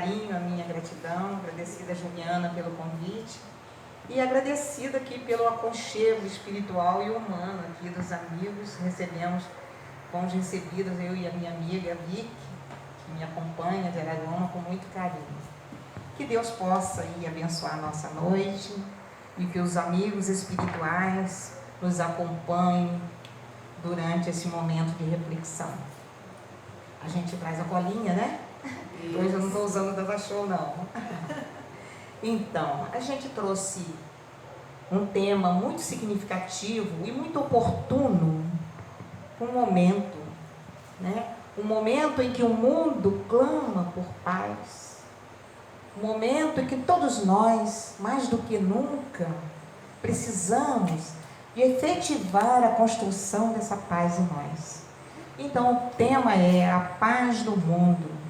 carinho, a minha gratidão, agradecida a Juliana pelo convite e agradecida aqui pelo aconchego espiritual e humano aqui dos amigos. Fomos recebidos, eu e a minha amiga Vicky, que me acompanha de Araruama, com muito carinho. Que Deus possa aí abençoar a nossa noite e que os amigos espirituais nos acompanhem durante esse momento de reflexão. A gente traz a colinha, né? Isso. Hoje eu não estou usando Dava Show, não. Então, a gente trouxe um tema muito significativo e muito oportuno, um momento, né? Um momento em que o mundo clama por paz, um momento em que todos nós, mais do que nunca, precisamos de efetivar a construção dessa paz em nós. Então, o tema é a paz do mundo.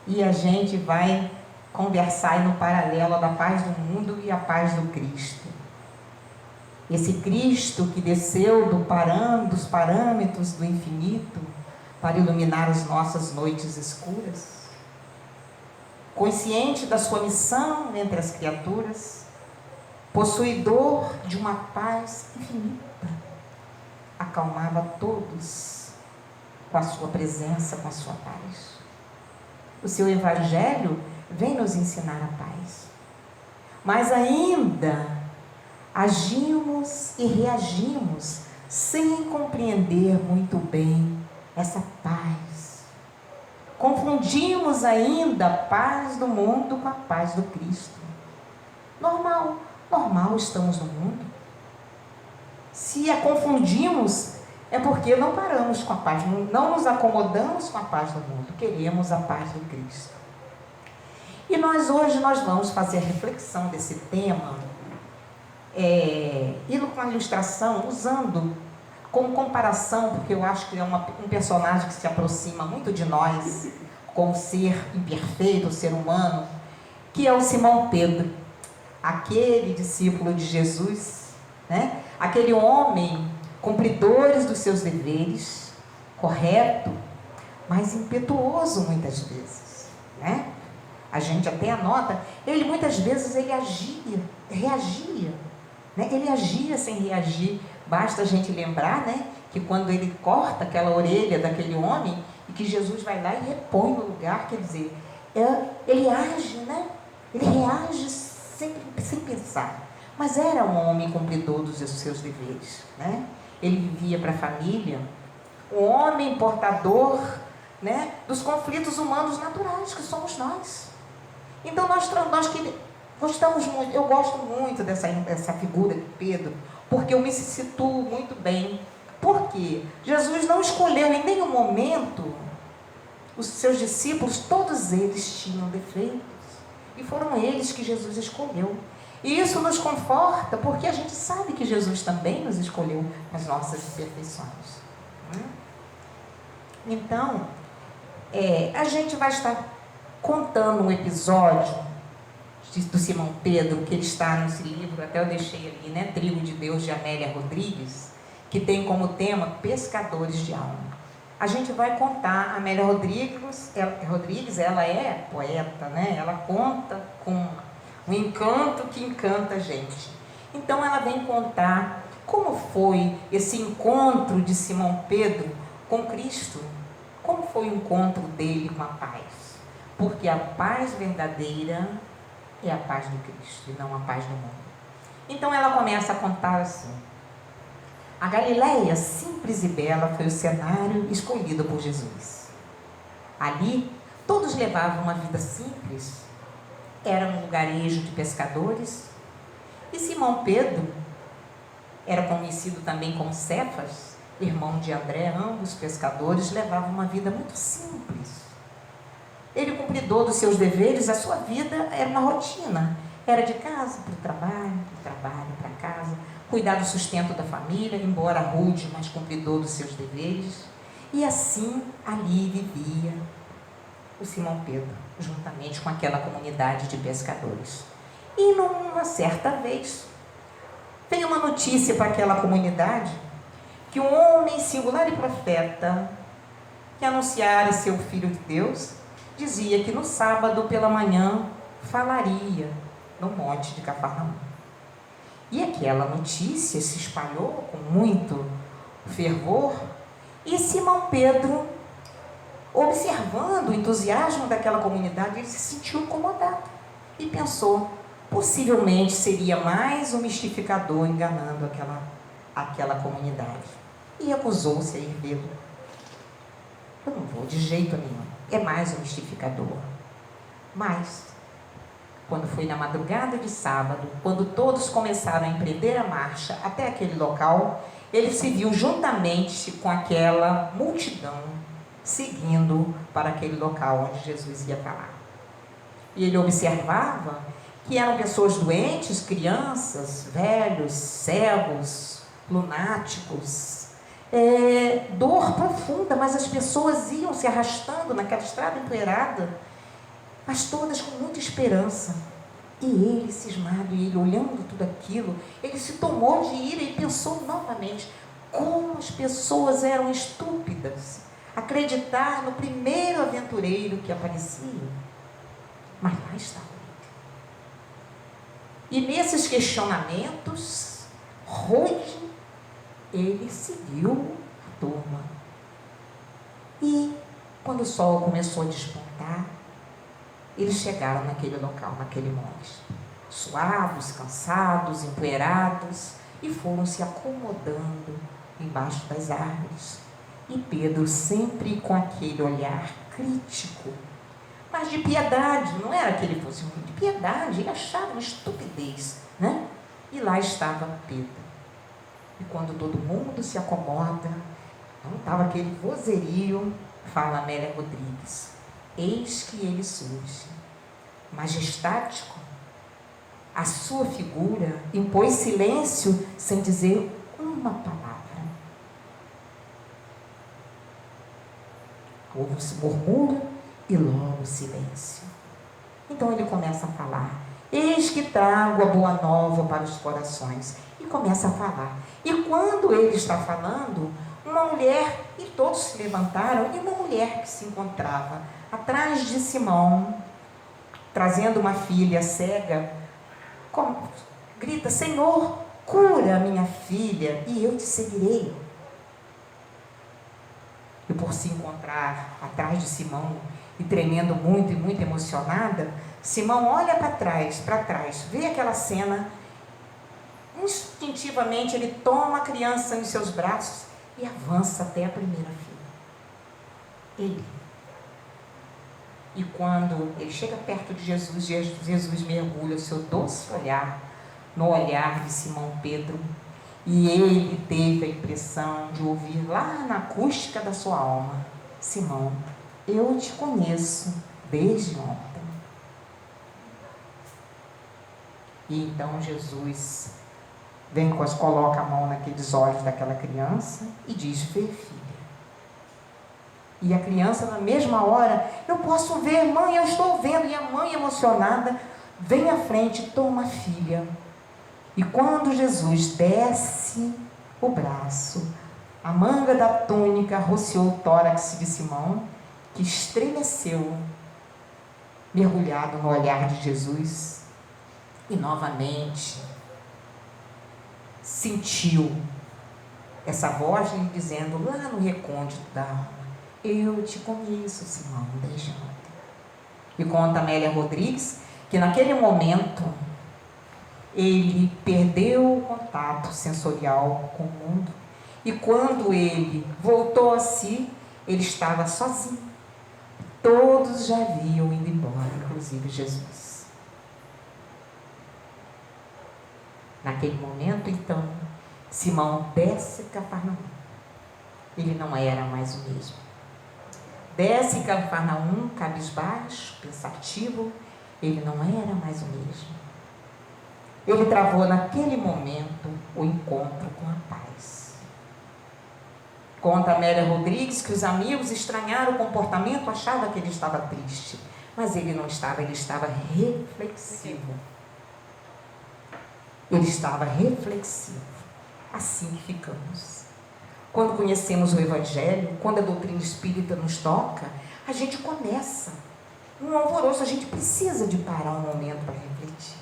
E a gente vai conversar aí no paralelo da paz do mundo e a paz do Cristo. Esse Cristo que desceu dos parâmetros do infinito para iluminar as nossas noites escuras, consciente da sua missão entre as criaturas, possuidor de uma paz infinita, acalmava todos com a sua presença, com a sua paz. O seu Evangelho vem nos ensinar a paz. Mas ainda agimos e reagimos sem compreender muito bem essa paz. Confundimos ainda a paz do mundo com a paz do Cristo. Normal, estamos no mundo. Se a confundimos, é porque não paramos com a paz, não nos acomodamos com a paz do mundo, queremos a paz do Cristo. E hoje nós vamos fazer a reflexão desse tema, e com a ilustração, usando como comparação, porque eu acho que é um personagem que se aproxima muito de nós, com o ser imperfeito, o ser humano, que é o Simão Pedro, aquele discípulo de Jesus, né? Aquele homem cumpridor dos seus deveres, correto, mas impetuoso muitas vezes, né? A gente até anota, ele muitas vezes reagia, né? Ele agia sem reagir. Basta a gente lembrar, né, que quando ele corta aquela orelha daquele homem e que Jesus vai lá e repõe no lugar, quer dizer, ele age, né? Ele reage sem pensar. Mas era um homem cumpridor dos seus deveres, né? Ele vivia para a família, um homem portador, né, dos conflitos humanos naturais que somos nós. Então nós que gostamos muito, eu gosto muito dessa figura de Pedro, porque eu me situo muito bem. Porque Jesus não escolheu em nenhum momento os seus discípulos, todos eles tinham defeitos, e foram eles que Jesus escolheu. E isso nos conforta, porque a gente sabe que Jesus também nos escolheu as nossas imperfeições. Então, a gente vai estar contando um episódio do Simão Pedro, que ele está nesse livro, até eu deixei ali, né? Trigo de Deus, de Amélia Rodrigues, que tem como tema Pescadores de Alma. A gente vai contar, a Amélia Rodrigues, ela é poeta, né? Ela conta com um encanto que encanta a gente. Então ela vem contar como foi esse encontro de Simão Pedro com Cristo, como foi o encontro dele com a paz. Porque a paz verdadeira é a paz do Cristo e não a paz do mundo. Então ela começa a contar assim: a Galileia simples e bela foi o cenário escolhido por Jesus. Ali todos levavam uma vida simples. Era um lugarejo de pescadores, e Simão Pedro era conhecido também como Cefas, irmão de André. Ambos pescadores levavam uma vida muito simples. Ele, cumpridor dos seus deveres, a sua vida era uma rotina, era de casa para o trabalho, do trabalho para casa, cuidar do sustento da família, embora rude, mas cumpridor dos seus deveres. E assim ali vivia o Simão Pedro, juntamente com aquela comunidade de pescadores. E numa certa vez, veio uma notícia para aquela comunidade que um homem singular e profeta, que anunciara ser o Filho de Deus, dizia que no sábado pela manhã falaria no monte de Cafarnaum. E aquela notícia se espalhou com muito fervor, e Simão Pedro, observando o entusiasmo daquela comunidade, ele se sentiu incomodado e pensou, possivelmente seria mais um mistificador enganando aquela comunidade. E recusou-se a ir vê-lo. Eu não vou de jeito nenhum, é mais um mistificador. Mas, quando foi na madrugada de sábado, quando todos começaram a empreender a marcha até aquele local, ele se viu juntamente com aquela multidão, seguindo para aquele local onde Jesus ia falar. E ele observava que eram pessoas doentes, crianças, velhos, cegos, lunáticos, dor profunda, mas as pessoas iam se arrastando naquela estrada empoeirada, mas todas com muita esperança. E ele, cismado, e ele olhando tudo aquilo, ele se tomou de ira e pensou novamente como as pessoas eram estúpidas acreditar no primeiro aventureiro que aparecia. Mas lá estava ele. E nesses questionamentos, rude, ele seguiu a turma. E quando o sol começou a despontar, eles chegaram naquele local, naquele monte, suados, cansados, empoeirados, e foram se acomodando embaixo das árvores. E Pedro, sempre com aquele olhar crítico, mas de piedade, não era que ele fosse de piedade, ele achava uma estupidez, né? E lá estava Pedro. E quando todo mundo se acomoda, não estava aquele vozerio, fala Amélia Rodrigues, eis que ele surge, majestático, a sua figura impôs silêncio sem dizer uma palavra. Houve-se murmúrio e logo silêncio. Então ele começa a falar, eis que trago a boa nova para os corações. E começa a falar. E quando ele está falando, uma mulher, e todos se levantaram, e uma mulher que se encontrava atrás de Simão, trazendo uma filha cega, grita, Senhor, cura minha filha, e eu te seguirei. E por se encontrar atrás de Simão, e tremendo muito e muito emocionada, Simão olha para trás, vê aquela cena, instintivamente ele toma a criança em seus braços e avança até a primeira filha. E quando ele chega perto de Jesus, Jesus mergulha o seu doce olhar no olhar de Simão Pedro, e ele teve a impressão de ouvir lá na acústica da sua alma, Simão, eu te conheço desde ontem. E então Jesus coloca a mão naqueles olhos daquela criança e diz, vê filha. E a criança na mesma hora, eu posso ver, mãe, eu estou vendo. E a mãe emocionada vem à frente, toma a filha. E quando Jesus desce o braço, a manga da túnica rociou o tórax de Simão, que estremeceu, mergulhado no olhar de Jesus, e novamente sentiu essa voz lhe dizendo lá no recôndito da alma, eu te conheço, Simão, desde ontem. E conta Amélia Rodrigues que naquele momento ele perdeu o contato sensorial com o mundo, e quando ele voltou a si, ele estava sozinho. Todos já haviam ido embora, inclusive Jesus. Naquele momento, então, Simão desce Cafarnaum. Ele não era mais o mesmo. Desce Cafarnaum, cabisbaixo, pensativo, ele não era mais o mesmo. Ele travou naquele momento o encontro com a paz. Conta Amélia Rodrigues que os amigos estranharam o comportamento, achavam que ele estava triste. Mas ele não estava, ele estava reflexivo. Ele estava reflexivo. Assim que ficamos. Quando conhecemos o Evangelho, quando a doutrina espírita nos toca, a gente começa Um alvoroço, a gente precisa de parar um momento para refletir.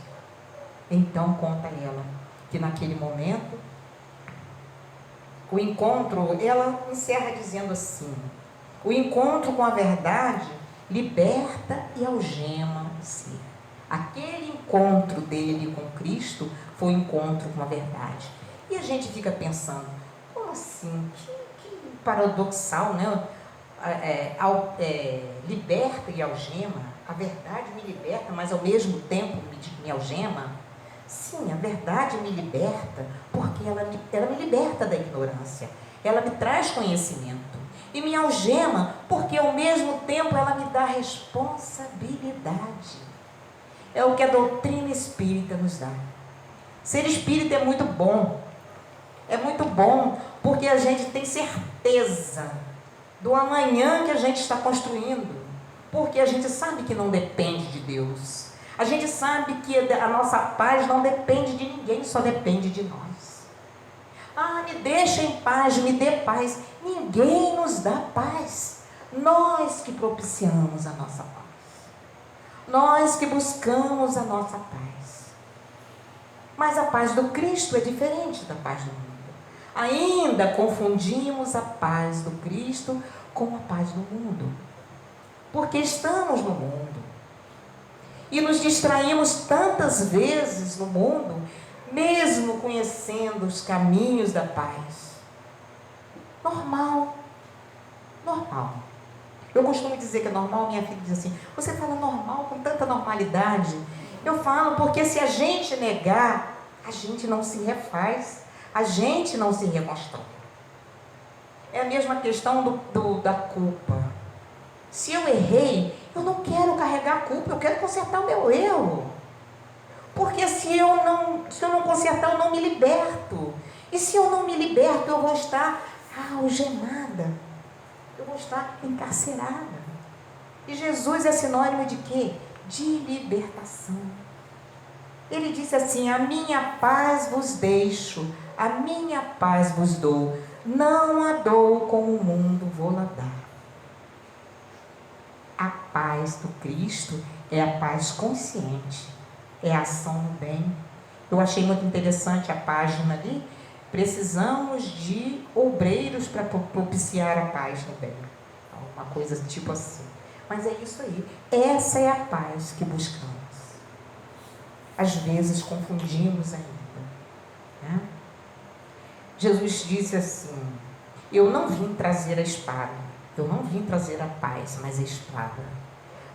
Então conta ela que naquele momento, o encontro, ela encerra dizendo assim: o encontro com a verdade liberta e algema o ser. Aquele encontro dele com Cristo foi um encontro com a verdade. E a gente fica pensando, como assim? Que paradoxal, né? Liberta e algema. A verdade me liberta, mas ao mesmo tempo me algema. Sim, a verdade me liberta, porque ela me liberta da ignorância. Ela me traz conhecimento. E me algema, porque ao mesmo tempo ela me dá responsabilidade. É o que a doutrina espírita nos dá. Ser espírita é muito bom. É muito bom, porque a gente tem certeza do amanhã que a gente está construindo. Porque a gente sabe que não depende de Deus. A gente sabe que a nossa paz não depende de ninguém, só depende de nós. Ah, me deixa em paz, me dê paz. Ninguém nos dá paz. Nós que propiciamos a nossa paz. Nós que buscamos a nossa paz. Mas a paz do Cristo é diferente da paz do mundo. Ainda confundimos a paz do Cristo com a paz do mundo. Porque estamos no mundo. E nos distraímos tantas vezes no mundo, mesmo conhecendo os caminhos da paz. Normal. Normal. Eu costumo dizer que é normal, minha filha diz assim, você fala normal com tanta normalidade. Eu falo porque se a gente negar, a gente não se refaz, a gente não se reconstrói. É a mesma questão da culpa. Se eu errei, eu não quero carregar a culpa, eu quero consertar o meu erro. Porque se eu não consertar, eu não me liberto. E se eu não me liberto, eu vou estar algemada. Eu vou estar encarcerada. E Jesus é sinônimo de quê? De libertação. Ele disse assim, a minha paz vos deixo, a minha paz vos dou. Não a dou como o mundo vou lá dar. A paz do Cristo é a paz consciente, é a ação no bem. Eu achei muito interessante a página ali. Precisamos de obreiros para propiciar a paz no bem. Uma coisa tipo assim. Mas é isso aí. Essa é a paz que buscamos. Às vezes confundimos ainda. Né? Jesus disse assim, eu não vim trazer a espada, eu não vim trazer a paz, mas a espada.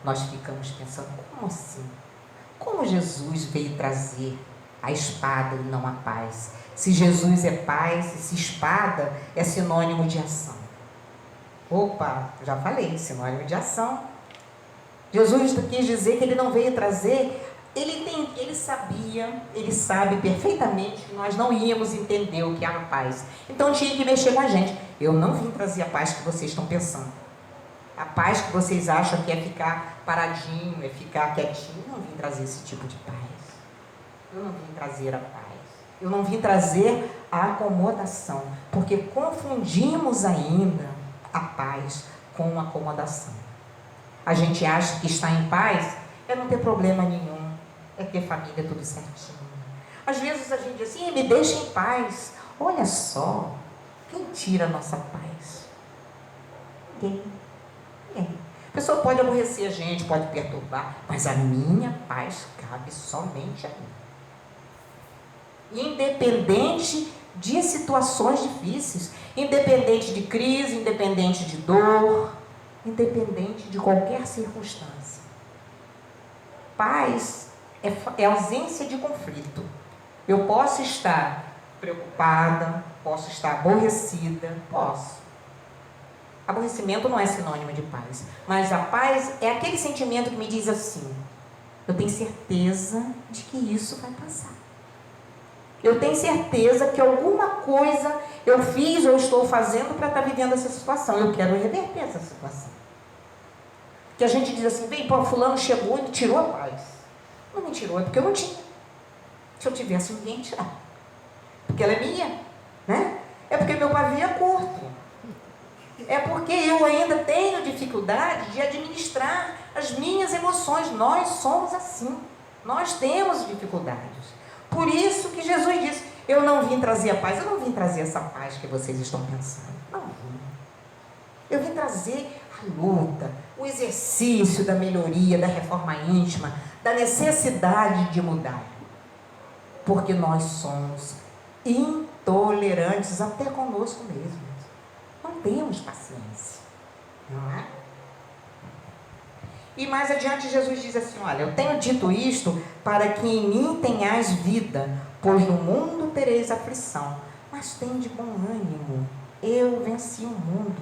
Nós ficamos pensando, como assim? Como Jesus veio trazer a espada e não a paz? Se Jesus é paz, se espada é sinônimo de ação. Opa, já falei, sinônimo de ação. Jesus quis dizer que ele não veio trazer, ele sabia, ele sabe perfeitamente que nós não íamos entender o que é a paz. Então tinha que mexer com a gente. Eu não vim trazer a paz que vocês estão pensando. A paz que vocês acham que é ficar paradinho, é ficar quietinho. Eu não vim trazer esse tipo de paz. Eu não vim trazer a paz. Eu não vim trazer a acomodação. Porque confundimos ainda a paz com a acomodação. A gente acha que estar em paz é não ter problema nenhum. É ter família tudo certinho. Às vezes a gente diz assim, me deixa em paz. Olha só, quem tira a nossa paz? Ninguém. A pessoa pode aborrecer a gente, pode perturbar, mas a minha paz cabe somente a mim. Independente de situações difíceis, independente de crise, independente de dor, independente de qualquer circunstância. Paz é ausência de conflito. Eu posso estar preocupada, posso estar aborrecida, posso. Aborrecimento não é sinônimo de paz, mas a paz é aquele sentimento que me diz assim, eu tenho certeza de que isso vai passar. Eu tenho certeza que alguma coisa eu fiz ou estou fazendo para estar vivendo essa situação. Eu quero reverter essa situação. Que a gente diz assim, bem, pô, fulano chegou e me tirou a paz. Não me tirou, é porque eu não tinha. Se eu tivesse, ninguém ia tirar. Porque ela é minha, né? É porque meu pavio é curto. É porque eu ainda tenho dificuldade de administrar as minhas emoções. Nós somos assim. Nós temos dificuldades. Por isso que Jesus disse, eu não vim trazer a paz. Eu não vim trazer essa paz que vocês estão pensando. Não vim. Eu vim trazer a luta, o exercício da melhoria, da reforma íntima, da necessidade de mudar. Porque nós somos intolerantes até conosco mesmos. Não temos paciência, não é? E mais adiante Jesus diz assim, olha, eu tenho dito isto para que em mim tenhais vida, pois no mundo tereis aflição, mas tende bom ânimo, eu venci o mundo.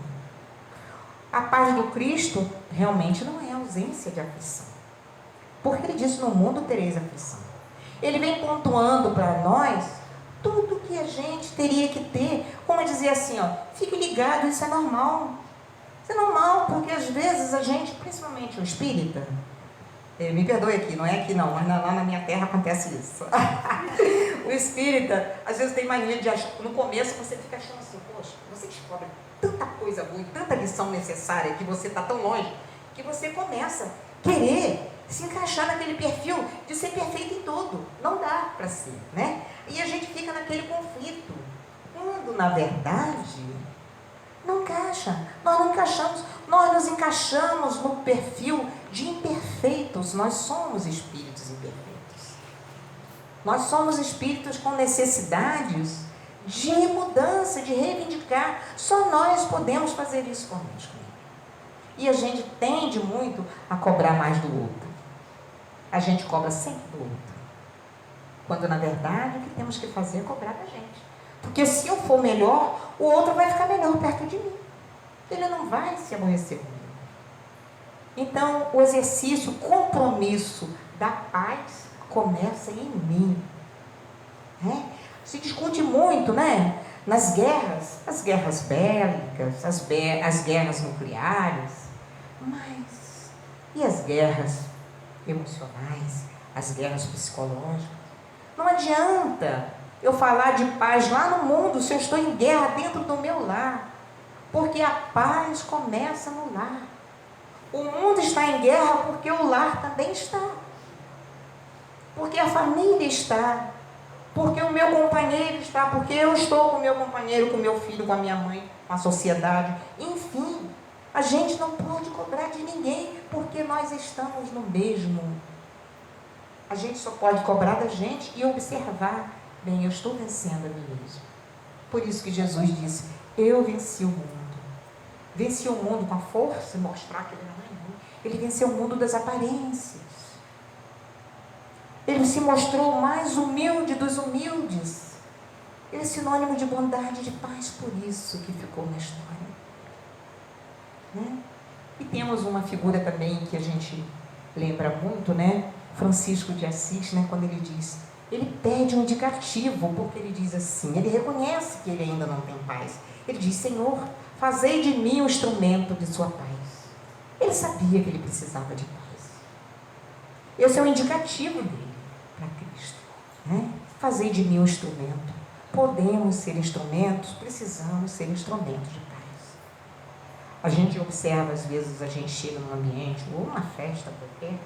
A paz do Cristo realmente não é ausência de aflição, porque ele disse, no mundo tereis aflição. Ele vem pontuando para nós tudo que a gente teria que ter, como dizer assim, ó, fique ligado, isso é normal. Isso é normal, porque às vezes a gente, principalmente o espírita, me perdoe aqui, não é aqui não, mas lá na minha terra acontece isso. O espírita, às vezes tem mania de achar, no começo você fica achando assim, poxa, você descobre tanta coisa boa, tanta lição necessária, que você está tão longe, que você começa a querer se encaixar naquele perfil de ser perfeito em tudo. Não dá para ser, né? E a gente fica naquele conflito, quando na verdade não encaixa. Nós não encaixamos, nós nos encaixamos no perfil de imperfeitos. Nós somos espíritos imperfeitos. Nós somos espíritos com necessidades de mudança, de reivindicar. Só nós podemos fazer isso conosco. E a gente tende muito a cobrar mais do outro. A gente cobra sempre do outro. Quando na verdade o que temos que fazer é cobrar da gente. Porque se eu for melhor, o outro vai ficar melhor perto de mim. Ele não vai se aborrecer comigo. Então, o exercício, o compromisso da paz começa em mim. Se discute muito, né? Nas guerras, as guerras bélicas, as guerras nucleares, mas e as guerras emocionais, as guerras psicológicas? Não adianta eu falar de paz lá no mundo se eu estou em guerra dentro do meu lar, porque a paz começa no lar. O mundo está em guerra porque o lar também está, porque a família está, porque o meu companheiro está, porque eu estou com o meu companheiro, com o meu filho, com a minha mãe, com a sociedade. Enfim, a gente não pode cobrar de ninguém, porque nós estamos no mesmo. A gente só pode cobrar da gente e observar, bem, eu estou vencendo a mim mesmo. Por isso que Jesus disse, eu venci o mundo. Venci o mundo com a força, mostrar que ele não é ruim. Ele venceu o mundo das aparências. Ele se mostrou o mais humilde dos humildes. Ele é sinônimo de bondade e de paz, por isso que ficou na história. Né? E temos uma figura também que a gente lembra muito, né? Francisco de Assis, né? Quando ele diz, ele pede um indicativo, porque ele diz assim, ele reconhece que ele ainda não tem paz. Ele diz, Senhor, fazei de mim um instrumento de sua paz. Ele sabia que ele precisava de paz. Esse é o indicativo dele para Cristo. Né? Fazei de mim um instrumento. Podemos ser instrumentos, precisamos ser instrumentos de paz. A gente observa, às vezes, a gente chega num ambiente, ou uma festa qualquer,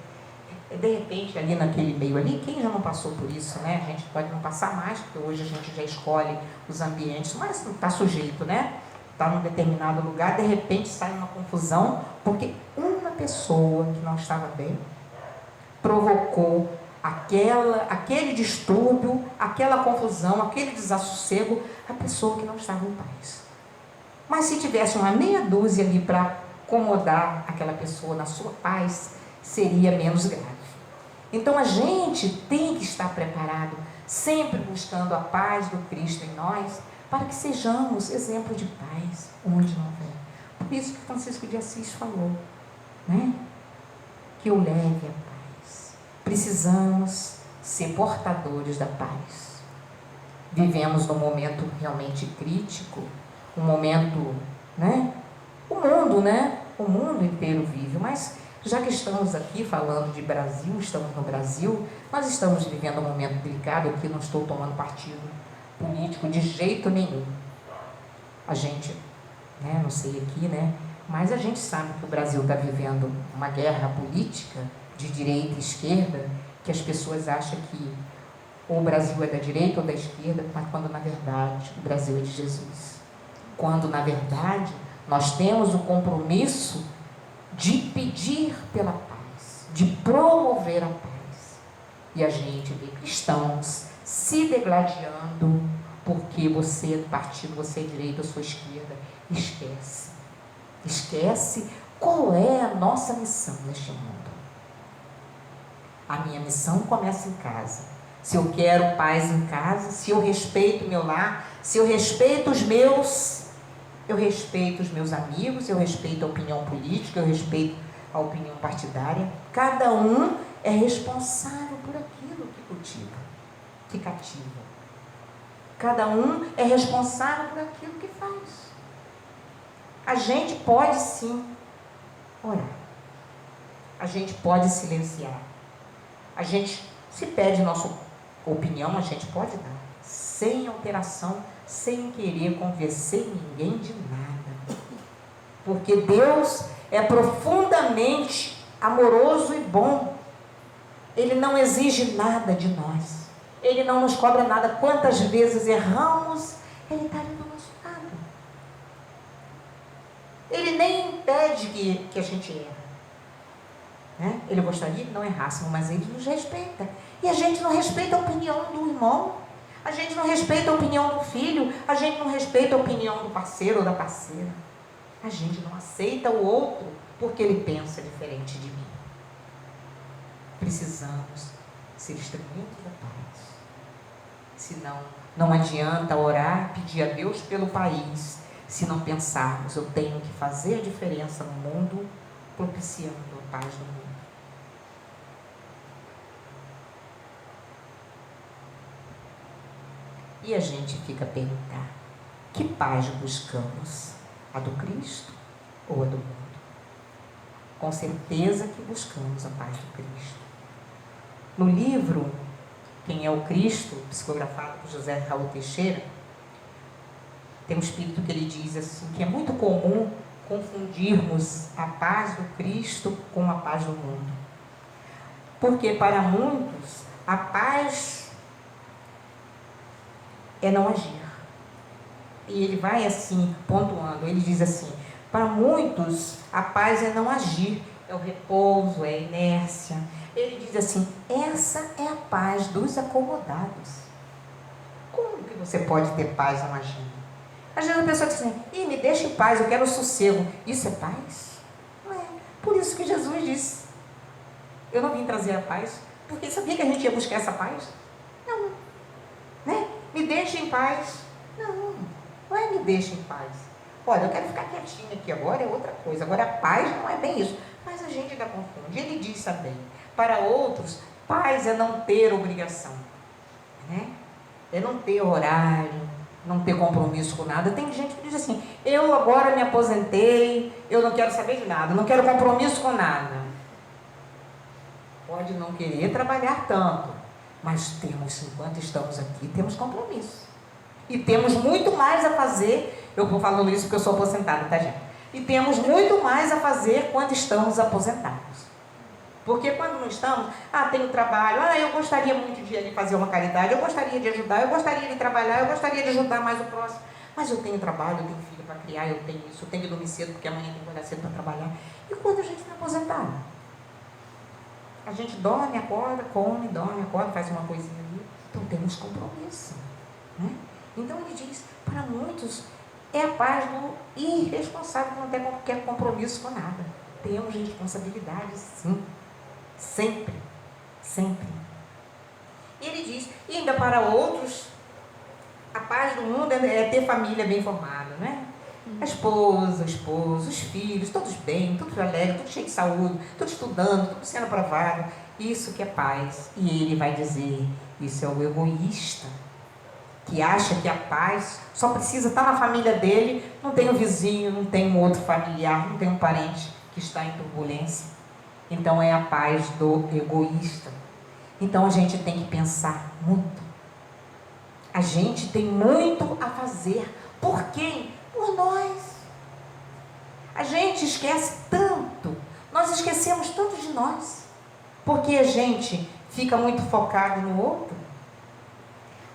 de repente, ali naquele meio ali, quem já não passou por isso, né? A gente pode não passar mais, porque hoje a gente já escolhe os ambientes, mas não está sujeito, né? Está num determinado lugar, de repente sai uma confusão, porque uma pessoa que não estava bem provocou aquele distúrbio, aquela confusão, aquele desassossego, a pessoa que não estava em paz. Mas se tivesse uma meia dúzia ali para acomodar aquela pessoa na sua paz, seria menos grave. Então a gente tem que estar preparado, sempre buscando a paz do Cristo em nós, para que sejamos exemplo de paz onde não houver. Por isso que Francisco de Assis falou, né? Que eu leve a paz. Precisamos ser portadores da paz. Vivemos num momento realmente crítico, um momento, né? O mundo, né? O mundo inteiro vive, mas já que estamos aqui falando de Brasil, estamos no Brasil, nós estamos vivendo um momento delicado, aqui não estou tomando partido político de jeito nenhum. A gente né? Não sei aqui, né? Mas a gente sabe que o Brasil está vivendo uma guerra política de direita e esquerda, que as pessoas acham que ou o Brasil é da direita ou da esquerda, mas quando na verdade o Brasil é de Jesus. Quando na verdade nós temos o compromisso de pedir pela paz, de promover a paz. E a gente vê cristãos se degladiando porque você é do partido, você é direita, eu sou esquerda. Esquece qual é a nossa missão neste mundo. A minha missão começa em casa. Se eu quero paz em casa, se eu respeito o meu lar, se eu respeito os meus, eu respeito os meus amigos, eu respeito a opinião política, eu respeito a opinião partidária. Cada um é responsável por aquilo que cultiva, que cativa. Cada um é responsável por aquilo que faz. A gente pode sim orar. A gente pode silenciar. A gente, se pede nossa opinião, a gente pode dar. Sem alteração, sem querer convencer ninguém de nada. Porque Deus é profundamente amoroso e bom. Ele não exige nada de nós. Ele não nos cobra nada. Quantas vezes erramos, Ele está ali do nosso lado. Ele nem impede que a gente erre. Né? Ele gostaria que não errássemos, mas Ele nos respeita. E a gente não respeita a opinião do irmão. A gente não respeita a opinião do filho. A gente não respeita a opinião do parceiro ou da parceira. A gente não aceita o outro porque ele pensa diferente de mim. Precisamos ser instrumentos da paz. Senão, não adianta orar, pedir a Deus pelo país, se não pensarmos, eu tenho que fazer a diferença no mundo, propiciando a paz no mundo. E a gente fica a perguntar, que paz buscamos? A do Cristo ou a do mundo? Com certeza que buscamos a paz do Cristo. No livro Quem é o Cristo, psicografado por José Raul Teixeira, tem um espírito que ele diz assim, que é muito comum confundirmos a paz do Cristo com a paz do mundo. Porque para muitos, a paz é não agir. E ele vai assim, pontuando, ele diz assim, para muitos, a paz é não agir, é o repouso, é a inércia. Ele diz assim, essa é a paz dos acomodados. Como que você pode ter paz não agindo? Às vezes a pessoa diz assim, me deixa em paz, eu quero sossego. Isso é paz? Não é. Por isso que Jesus disse, eu não vim trazer a paz, porque sabia que a gente ia buscar essa paz? Não. Né? Me deixa em paz. Não é me deixa em paz. Olha, eu quero ficar quietinho aqui agora, é outra coisa. Agora a paz não é bem isso. Mas a gente ainda confunde. Ele diz também, para outros, paz é não ter obrigação. Né? É não ter horário, não ter compromisso com nada. Tem gente que diz assim, eu agora me aposentei, eu não quero saber de nada, não quero compromisso com nada. Pode não querer trabalhar tanto, mas temos, enquanto estamos aqui, temos compromisso. E temos muito mais a fazer, eu vou falando isso porque eu sou aposentada, tá, gente? E temos muito mais a fazer quando estamos aposentados. Porque quando não estamos, tenho trabalho, eu gostaria muito de ir fazer uma caridade, eu gostaria de ajudar, eu gostaria de trabalhar, eu gostaria de ajudar mais o próximo. Mas eu tenho trabalho, eu tenho filho para criar, eu tenho isso, eu tenho que dormir cedo, porque amanhã tem que acordar cedo para trabalhar. E quando a gente está aposentado? A gente dorme, acorda, come, dorme, acorda, faz uma coisinha ali. Então temos compromisso. Né? Então ele diz, para muitos, é a paz do irresponsável que não tem qualquer compromisso com nada. Temos responsabilidade, sim. Sempre. Sempre. E ele diz, e ainda para outros, a paz do mundo é ter família bem formada, né? A esposa, o esposo, os filhos, todos bem, todos alegres, todos cheios de saúde, todos estudando, todos sendo aprovado. Isso que é paz. E ele vai dizer, isso é o egoísta, que acha que a paz só precisa estar na família dele, não tem um vizinho, não tem um outro familiar, não tem um parente que está em turbulência. Então é a paz do egoísta. Então a gente tem que pensar muito. A gente tem muito a fazer. Por quem? Por nós. A gente esquece tanto, nós esquecemos tanto de nós, porque a gente fica muito focado no outro.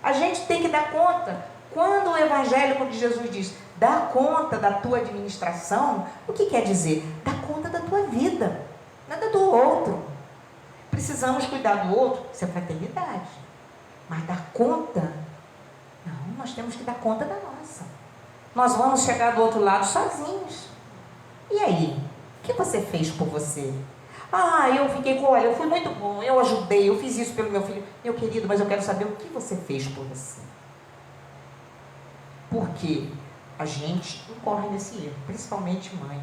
A gente tem que dar conta. Quando o evangélico de Jesus diz, dá conta da tua administração, o que quer dizer? Dá conta da tua vida, nada do outro. Precisamos cuidar do outro, isso é fraternidade. Mas dar conta, não, nós temos que dar conta da nossa. Nós vamos chegar do outro lado sozinhos. E aí? O que você fez por você? Eu fiquei com, olha, eu fui muito bom, eu ajudei, eu fiz isso pelo meu filho. Meu querido, mas eu quero saber o que você fez por você. Porque a gente incorre nesse erro, principalmente mãe.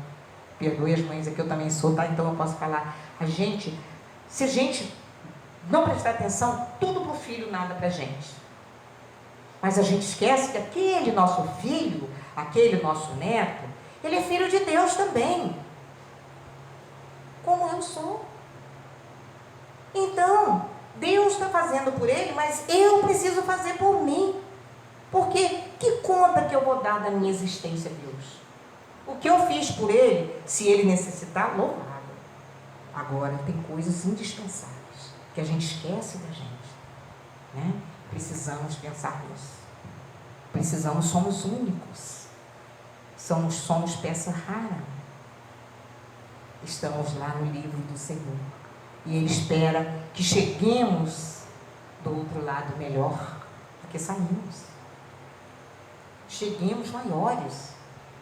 Perdoe as mães, aqui eu também sou, tá? Então eu posso falar. Se a gente não prestar atenção, tudo para o filho, nada para a gente. Mas a gente esquece que aquele nosso filho, aquele nosso neto, ele é filho de Deus também. Como eu sou. Então, Deus está fazendo por ele, mas eu preciso fazer por mim. Porque que conta que eu vou dar da minha existência a Deus? O que eu fiz por ele, se ele necessitar, louvado. Agora, tem coisas indispensáveis que a gente esquece da gente, né? Precisamos pensar nisso. Somos únicos. Somos peça rara. Estamos lá no livro do Senhor. E Ele espera que cheguemos do outro lado melhor do que saímos. Cheguemos maiores,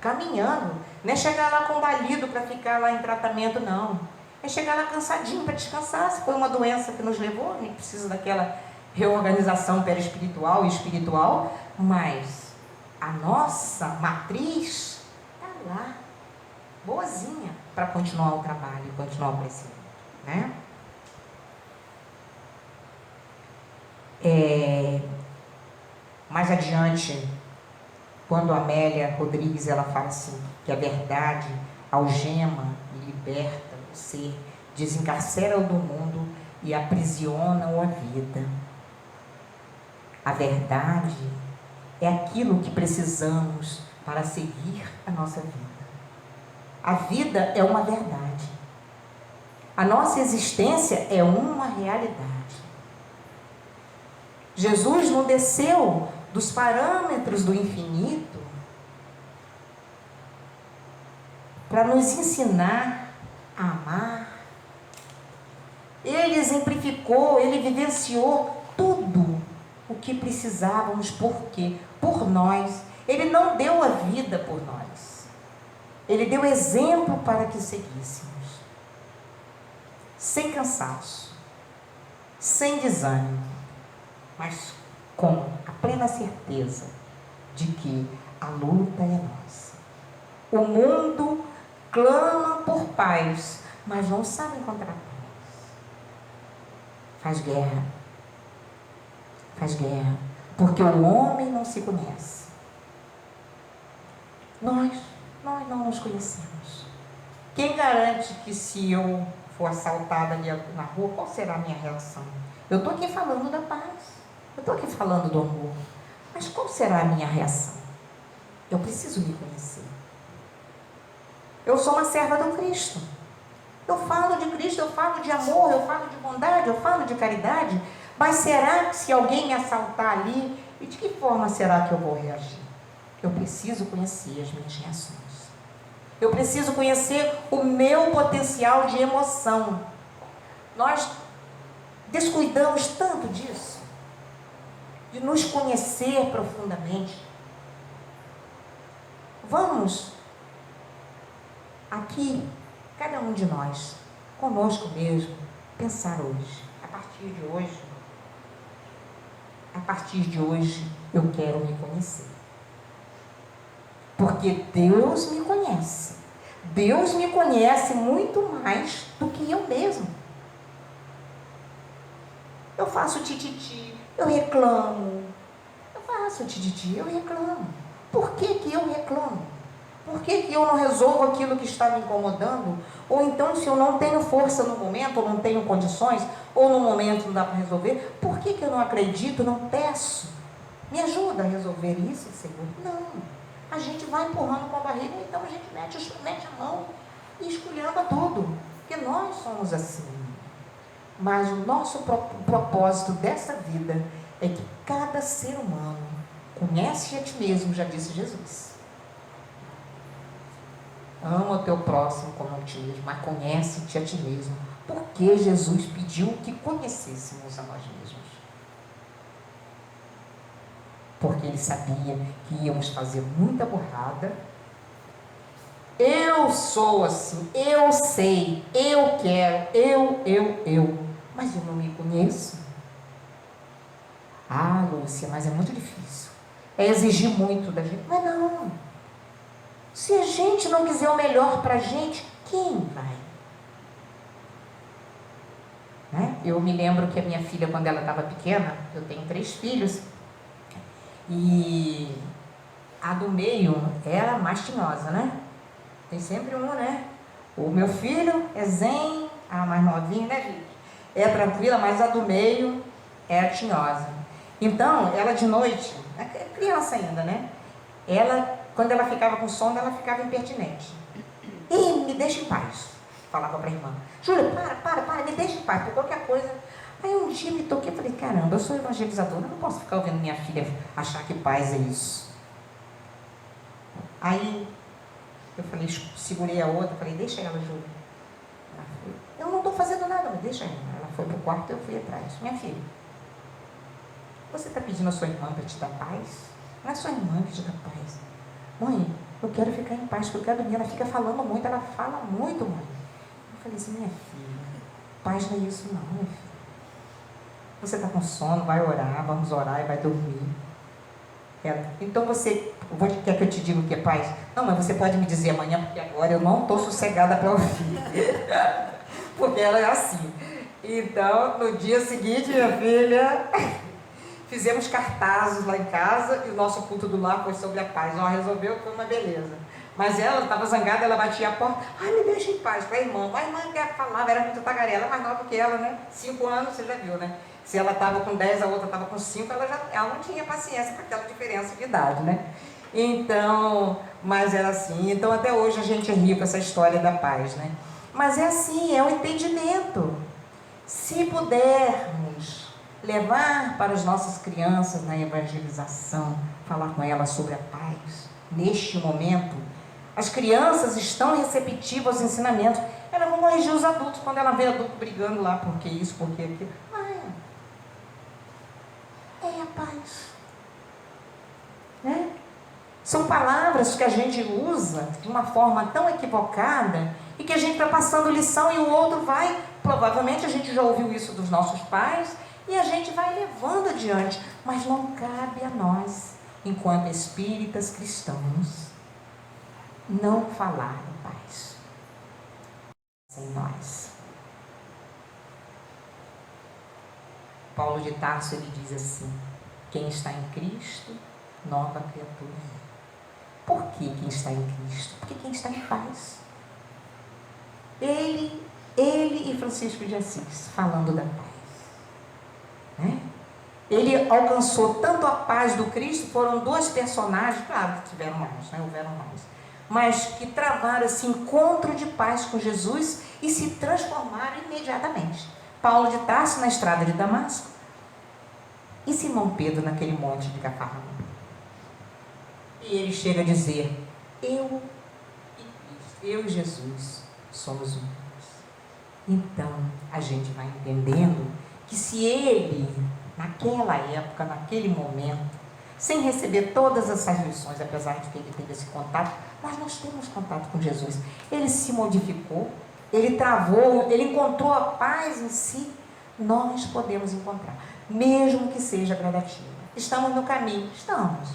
caminhando. Não é chegar lá combalido para ficar lá em tratamento, não. É chegar lá cansadinho para descansar. Se foi uma doença que nos levou, a gente precisa daquela reorganização perispiritual e espiritual, mas a nossa matriz está lá, boazinha, para continuar o trabalho e continuar o crescimento, né? Mais adiante, quando a Amélia Rodrigues ela fala assim, que a verdade algema e liberta o ser, desencarcera-o do mundo e aprisiona-o à vida. A verdade é aquilo que precisamos para seguir a nossa vida. A vida é uma verdade. A nossa existência é uma realidade. Jesus não desceu dos parâmetros do infinito para nos ensinar a amar. Ele exemplificou, ele vivenciou tudo o que precisávamos, porque por nós. Ele não deu a vida por nós. Ele deu exemplo para que seguíssemos. Sem cansaço, sem desânimo, mas com a plena certeza de que a luta é nossa. O mundo clama por paz, mas não sabe encontrar paz. Faz guerra, porque o homem não se conhece. Nós não nos conhecemos. Quem garante que se eu for assaltada ali na rua, qual será a minha reação? Eu estou aqui falando da paz, eu estou aqui falando do amor, mas qual será a minha reação? Eu preciso me conhecer. Eu sou uma serva do Cristo. Eu falo de Cristo, eu falo de amor, eu falo de bondade, eu falo de caridade, mas será que se alguém me assaltar ali, e de que forma será que eu vou reagir? Eu preciso conhecer as minhas reações. Eu preciso conhecer o meu potencial de emoção. Nós descuidamos tanto disso, de nos conhecer profundamente. Vamos aqui, cada um de nós, conosco mesmo, pensar hoje. A partir de hoje, eu quero me conhecer. Porque Deus me conhece. Deus me conhece muito mais do que eu mesmo. Eu faço tititi, eu reclamo. Eu reclamo. Por que eu reclamo? Por que eu não resolvo aquilo que está me incomodando? Ou então, se eu não tenho força no momento, ou não tenho condições, ou no momento não dá para resolver, por que eu não acredito, não peço? Me ajuda a resolver isso, Senhor? Não. a gente vai empurrando com a barriga, então a gente mete a mão e esculhamba tudo, porque nós somos assim. Mas o nosso propósito dessa vida é que cada ser humano conhece a ti mesmo, já disse Jesus. Ama o teu próximo como a ti mesmo, mas conhece-te a ti mesmo. Porque Jesus pediu que conhecêssemos a nós mesmos. Porque ele sabia que íamos fazer muita burrada. Eu sou assim, eu sei, eu quero, eu. Mas eu não me conheço. Ah, Lúcia, mas é muito difícil. É exigir muito da gente. Mas não. Se a gente não quiser o melhor para a gente, quem vai? Né? Eu me lembro que a minha filha, quando ela estava pequena, eu tenho 3 filhos, e a do meio era mais tinhosa, né? Tem sempre um, né? O meu filho é zen, a mais novinha, né, gente? É tranquila, mas a do meio é tinhosa. Então, ela de noite, é criança ainda, né? Ela, quando ela ficava com sono, ela ficava impertinente. E me deixa em paz, falava para a irmã. Júlia, para, me deixa em paz, por qualquer coisa. Aí um dia me toquei e falei, caramba, eu sou evangelizadora, eu não posso ficar ouvindo minha filha achar que paz é isso. Aí eu falei, segurei a outra, falei, deixa ela, Júlia. Ela foi, eu não estou fazendo nada, mas deixa ela. Ela foi para o quarto e eu fui atrás. Minha filha, você está pedindo a sua irmã para te dar paz? Não é sua irmã que te dá paz. Mãe, eu quero ficar em paz, porque eu quero dormir. Ela fica falando muito, ela fala muito, mãe. Eu falei assim, minha filha, paz não é isso não, minha filha. Você está com sono, vai orar, vamos orar e vai dormir. Então você, quer que eu te diga o que é paz? Não, mas você pode me dizer amanhã, porque agora eu não estou sossegada para ouvir. Porque ela é assim. Então, no dia seguinte, minha filha, fizemos cartazes lá em casa e o nosso culto do lar foi sobre a paz. Ela resolveu, foi uma beleza. Mas ela estava zangada, ela batia a porta. Ai, me deixa em paz, para a irmã. A irmã que falava, era muito tagarela, mais nova que ela, né? 5 anos, você já viu, né? Se ela estava com 10, a outra estava com 5, ela não tinha paciência para aquela diferença de idade, né? Então, mas era assim. Então, até hoje a gente ri com essa história da paz, né? Mas é assim, é o entendimento. Se pudermos levar para as nossas crianças na evangelização, falar com elas sobre a paz, neste momento, as crianças estão receptivas aos ensinamentos. Elas vão corrigir os adultos quando ela vê adulto brigando lá, porque isso, porque aquilo. É a paz. Né? São palavras que a gente usa de uma forma tão equivocada e que a gente está passando lição e o outro vai, provavelmente a gente já ouviu isso dos nossos pais e a gente vai levando adiante, mas não cabe a nós, enquanto espíritas cristãos, não falar em paz sem nós. Paulo de Tarso, ele diz assim, quem está em Cristo, nova criatura. Por que quem está em Cristo? Porque quem está em paz. Ele e Francisco de Assis, falando da paz. Né? Ele alcançou tanto a paz do Cristo, foram 2 personagens, claro que tiveram mais, né? Houveram mais, mas que travaram esse encontro de paz com Jesus e se transformaram imediatamente. Paulo de Tarso na estrada de Damasco e Simão Pedro naquele monte de Cafarnaum. E ele chega a dizer, eu e Jesus somos um. Então a gente vai entendendo que se ele, naquela época, naquele momento, sem receber todas essas lições, apesar de que ele teve esse contato, nós temos contato com Jesus. Ele se modificou, ele travou, ele encontrou a paz em si. Nós podemos encontrar, mesmo que seja gradativa. Estamos no caminho, estamos.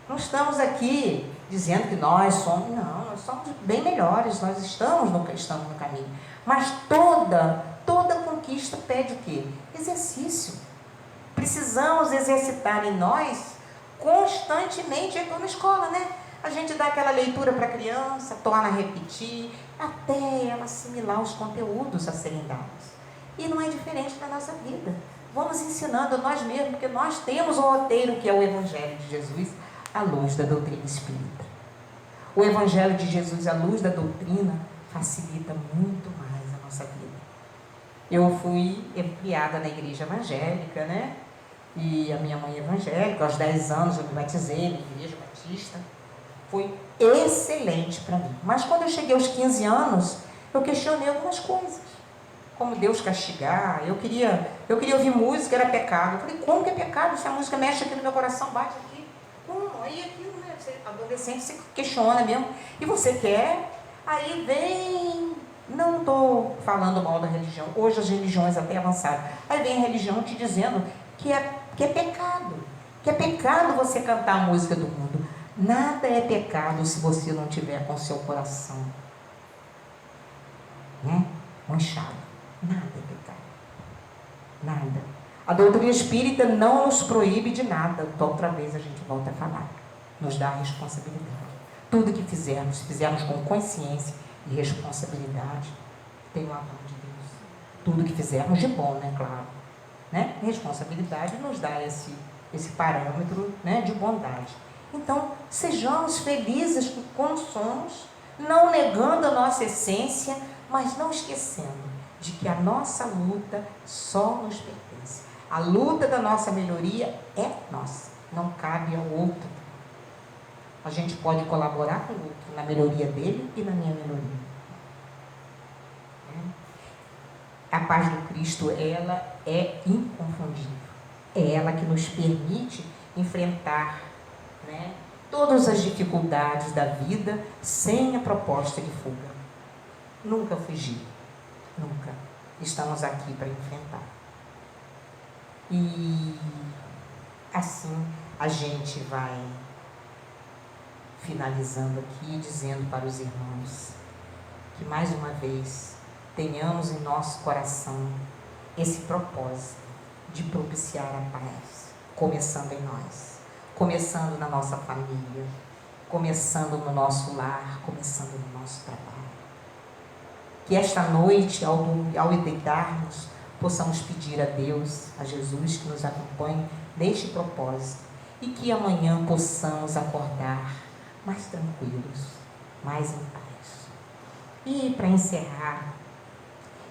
Não estamos aqui dizendo que nós somos, não, nós somos bem melhores, nós estamos no caminho. Mas toda conquista pede o quê? Exercício. Precisamos exercitar em nós constantemente, é como na escola, né? A gente dá aquela leitura para a criança, torna a repetir, até ela assimilar os conteúdos a serem dados. E não é diferente da nossa vida. Vamos ensinando nós mesmos, porque nós temos o roteiro que é o Evangelho de Jesus, à luz da doutrina espírita. O Evangelho de Jesus, à luz da doutrina, facilita muito mais a nossa vida. Eu fui criada na igreja evangélica, né? E a minha mãe é evangélica, aos 10 anos eu me batizei na igreja batista. Foi excelente para mim. Mas quando eu cheguei aos 15 anos, eu questionei algumas coisas. Como Deus castigar, eu queria ouvir música, era pecado. Eu falei, como que é pecado? Se a música mexe aqui no meu coração, bate aqui. Como? Aí aquilo, né? Você, adolescente, você questiona mesmo. E você quer? Aí vem... Não estou falando mal da religião. Hoje as religiões até avançaram. Aí vem a religião te dizendo que é pecado. Que é pecado você cantar a música do mundo. Nada é pecado se você não tiver com seu coração, né, manchado. Nada é pecado. Nada. A doutrina espírita não nos proíbe de nada. Outra vez a gente volta a falar. Nos dá a responsabilidade. Tudo que fizermos, se fizermos com consciência e responsabilidade, tem o amor de Deus. Tudo que fizermos de bom, né, claro. Né? Responsabilidade nos dá esse parâmetro, né, de bondade. Então, sejamos felizes como somos, não negando a nossa essência, mas não esquecendo de que a nossa luta só nos pertence. A luta da nossa melhoria é nossa, não cabe ao outro. A gente pode colaborar com o outro na melhoria dele e na minha melhoria. A paz do Cristo, ela é inconfundível. É ela que nos permite enfrentar, né, todas as dificuldades da vida sem a proposta de fuga. Nunca fugir. Nunca. Estamos aqui para enfrentar. E assim a gente vai finalizando aqui, dizendo para os irmãos que mais uma vez tenhamos em nosso coração esse propósito de propiciar a paz, começando em nós, começando na nossa família, começando no nosso lar, começando no nosso trabalho. Que esta noite, ao deitarmos, possamos pedir a Deus, a Jesus, que nos acompanhe neste propósito, e que amanhã possamos acordar mais tranquilos, mais em paz. E para encerrar,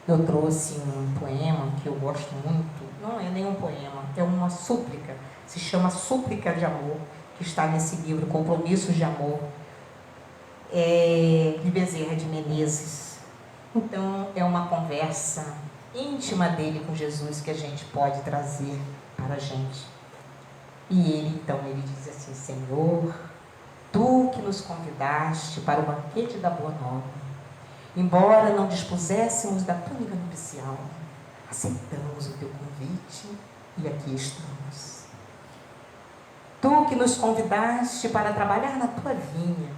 eu trouxe um poema que eu gosto muito. Não é nenhum poema, é uma súplica. Se chama Súplica de Amor, que está nesse livro, Compromissos de Amor, de Bezerra de Menezes. Então, é uma conversa íntima dele com Jesus que a gente pode trazer para a gente. E ele diz assim: Senhor, Tu que nos convidaste para o banquete da Boa Nova, embora não dispuséssemos da túnica nupcial, aceitamos o Teu convite e aqui estamos. Tu que nos convidaste para trabalhar na Tua vinha,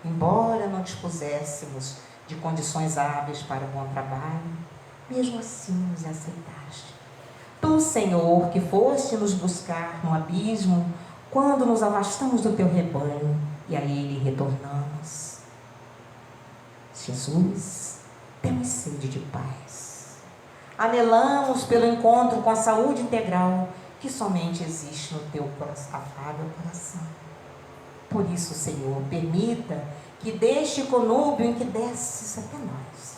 embora não dispuséssemos de condições hábeis para o bom trabalho, mesmo assim nos aceitaste. Tu, Senhor, que foste nos buscar no abismo, quando nos afastamos do Teu rebanho e a Ele retornamos. Jesus, temos sede de paz. Anelamos pelo encontro com a saúde integral que somente existe no Teu afável coração. Por isso, Senhor, permita que deste conúbio em que desces até nós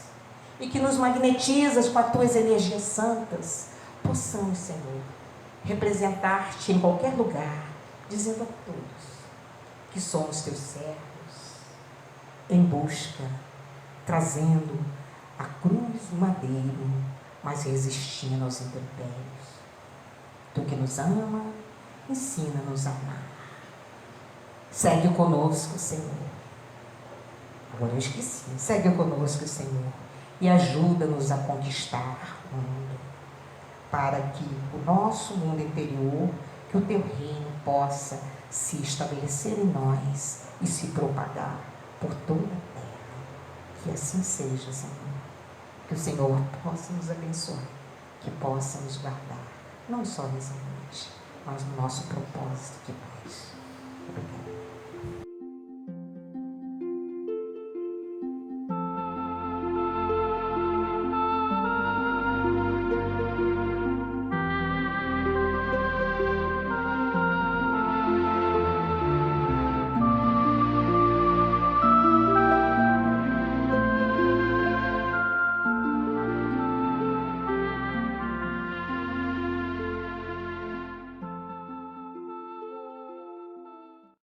e que nos magnetizas com as Tuas energias santas, possamos, Senhor, representar-te em qualquer lugar, dizendo a todos que somos Teus servos, em busca, trazendo a cruz do madeiro, mas resistindo aos intempéries. Tu que nos ama, ensina-nos a amar. Segue conosco, Senhor. Agora eu esqueci. Segue conosco, Senhor, e ajuda-nos a conquistar o mundo, para que o nosso mundo interior, que o Teu reino possa se estabelecer em nós e se propagar por toda a terra. Que assim seja, Senhor. Que o Senhor possa nos abençoar, que possa nos guardar, não só nessa noite, mas no nosso propósito de paz. Obrigada.